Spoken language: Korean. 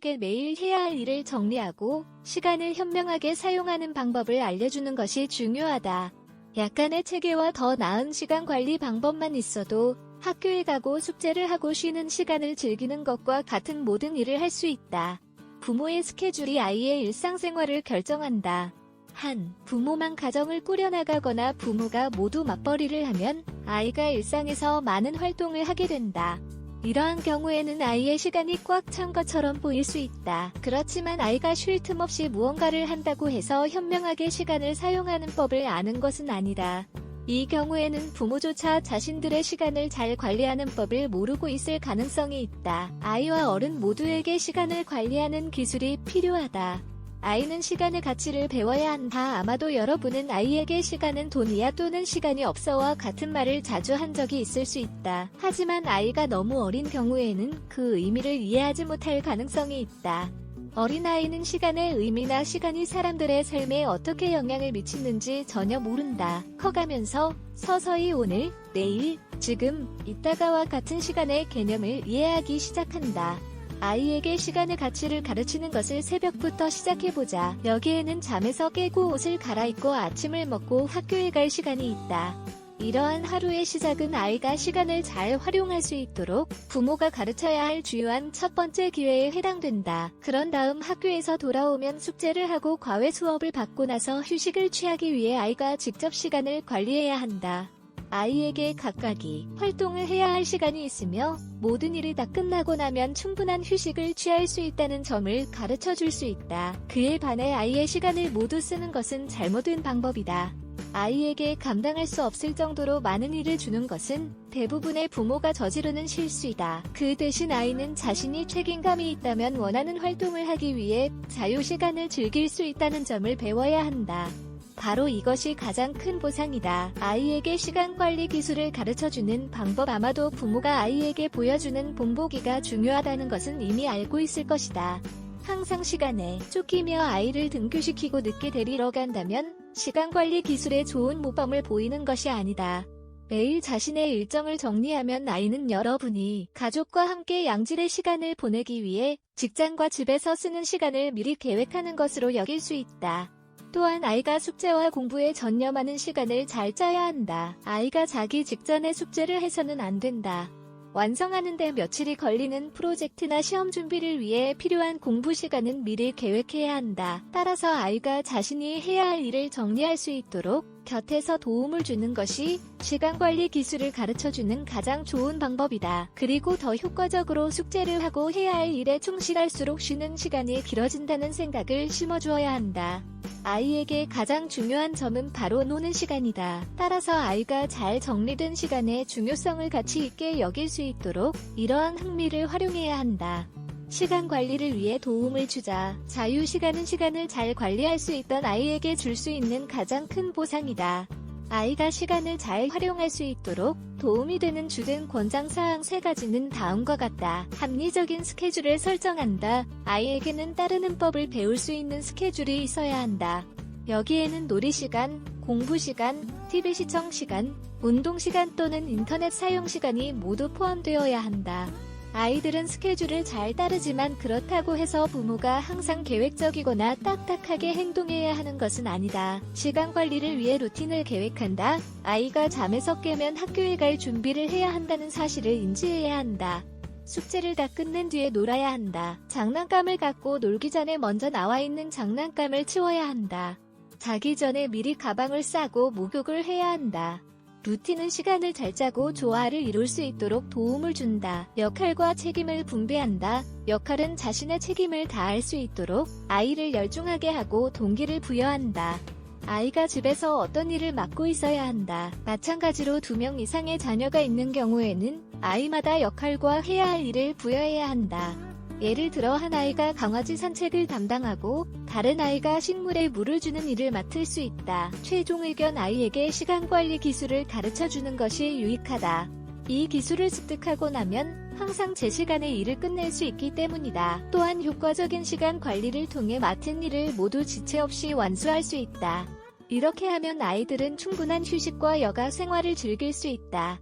아이에게 매일 해야 할 일을 정리하고 시간을 현명하게 사용하는 방법을 알려주는 것이 중요하다. 약간의 체계와 더 나은 시간 관리 방법만 있어도 학교에 가고 숙제를 하고 쉬는 시간을 즐기는 것과 같은 모든 일을 할 수 있다. 부모의 스케줄이 아이의 일상생활을 결정한다. 한 부모만 가정을 꾸려나가거나 부모가 모두 맞벌이를 하면 아이가 일상에서 많은 활동을 하게 된다. 이러한 경우에는 아이의 시간이 꽉 찬 것처럼 보일 수 있다. 그렇지만 아이가 쉴 틈 없이 무언가를 한다고 해서 현명하게 시간을 사용하는 법을 아는 것은 아니다. 이 경우에는 부모조차 자신들의 시간을 잘 관리하는 법을 모르고 있을 가능성이 있다. 아이와 어른 모두에게 시간을 관리하는 기술이 필요하다. 아이는 시간의 가치를 배워야 한다. 아마도 여러분은 아이에게 시간은 돈이야 또는 시간이 없어와 같은 말을 자주 한 적이 있을 수 있다. 하지만 아이가 너무 어린 경우에는 그 의미를 이해하지 못할 가능성이 있다. 어린아이는 시간의 의미나 시간이 사람들의 삶에 어떻게 영향을 미치는지 전혀 모른다. 커가면서 서서히 오늘, 내일, 지금, 이따가와 같은 시간의 개념을 이해하기 시작한다. 아이에게 시간의 가치를 가르치는 것을 새벽부터 시작해보자. 여기에는 잠에서 깨고 옷을 갈아입고 아침을 먹고 학교에 갈 시간이 있다. 이러한 하루의 시작은 아이가 시간을 잘 활용할 수 있도록 부모가 가르쳐야 할 주요한 첫 번째 기회에 해당된다. 그런 다음 학교에서 돌아오면 숙제를 하고 과외 수업을 받고 나서 휴식을 취하기 위해 아이가 직접 시간을 관리해야 한다. 아이에게 각각이 활동을 해야 할 시간이 있으며 모든 일이 다 끝나고 나면 충분한 휴식을 취할 수 있다는 점을 가르쳐 줄 수 있다. 그에 반해 아이의 시간을 모두 쓰는 것은 잘못된 방법이다. 아이에게 감당할 수 없을 정도로 많은 일을 주는 것은 대부분의 부모가 저지르는 실수이다. 그 대신 아이는 자신이 책임감이 있다면 원하는 활동을 하기 위해 자유시간을 즐길 수 있다는 점을 배워야 한다. 바로 이것이 가장 큰 보상이다. 아이에게 시간 관리 기술을 가르쳐주는 방법. 아마도 부모가 아이에게 보여주는 본보기가 중요하다는 것은 이미 알고 있을 것이다. 항상 시간에 쫓기며 아이를 등교시키고 늦게 데리러 간다면 시간 관리 기술의 좋은 모범을 보이는 것이 아니다. 매일 자신의 일정을 정리하면 아이는 여러분이 가족과 함께 양질의 시간을 보내기 위해 직장과 집에서 쓰는 시간을 미리 계획하는 것으로 여길 수 있다. 또한 아이가 숙제와 공부에 전념하는 시간을 잘 짜야 한다. 아이가 자기 직전에 숙제를 해서는 안 된다. 완성하는 데 며칠이 걸리는 프로젝트나 시험 준비를 위해 필요한 공부 시간은 미리 계획해야 한다. 따라서 아이가 자신이 해야 할 일을 정리할 수 있도록 곁에서 도움을 주는 것이 시간관리 기술을 가르쳐주는 가장 좋은 방법이다. 그리고 더 효과적으로 숙제를 하고 해야 할 일에 충실할수록 쉬는 시간이 길어진다는 생각을 심어주어야 한다. 아이에게 가장 중요한 점은 바로 노는 시간이다. 따라서 아이가 잘 정리된 시간의 중요성을 가치 있게 여길 수 있도록 이러한 흥미를 활용해야 한다. 시간 관리를 위해 도움을 주자. 자유시간은 시간을 잘 관리할 수 있던 아이에게 줄 수 있는 가장 큰 보상이다. 아이가 시간을 잘 활용할 수 있도록 도움이 되는 주된 권장사항 3가지는 다음과 같다. 합리적인 스케줄을 설정한다. 아이에게는 따르는 법을 배울 수 있는 스케줄이 있어야 한다. 여기에는 놀이시간, 공부시간, TV 시청시간, 운동시간 또는 인터넷 사용시간이 모두 포함되어야 한다. 아이들은 스케줄을 잘 따르지만 그렇다고 해서 부모가 항상 계획적이거나 딱딱하게 행동해야 하는 것은 아니다. 시간 관리를 위해 루틴을 계획한다. 아이가 잠에서 깨면 학교에 갈 준비를 해야 한다는 사실을 인지해야 한다. 숙제를 다 끝낸 뒤에 놀아야 한다. 장난감을 갖고 놀기 전에 먼저 나와 있는 장난감을 치워야 한다. 자기 전에 미리 가방을 싸고 목욕을 해야 한다. 루틴은 시간을 잘 짜고 조화를 이룰 수 있도록 도움을 준다. 역할과 책임을 분배한다. 역할은 자신의 책임을 다할 수 있도록 아이를 열중하게 하고 동기를 부여한다. 아이가 집에서 어떤 일을 맡고 있어야 한다. 마찬가지로 2명 이상의 자녀가 있는 경우에는 아이마다 역할과 해야 할 일을 부여해야 한다. 예를 들어 한 아이가 강아지 산책을 담당하고 다른 아이가 식물에 물을 주는 일을 맡을 수 있다. 최종 의견. 아이에게 시간관리 기술을 가르쳐주는 것이 유익하다. 이 기술을 습득하고 나면 항상 제 시간에 일을 끝낼 수 있기 때문이다. 또한 효과적인 시간 관리를 통해 맡은 일을 모두 지체 없이 완수할 수 있다. 이렇게 하면 아이들은 충분한 휴식과 여가 생활을 즐길 수 있다.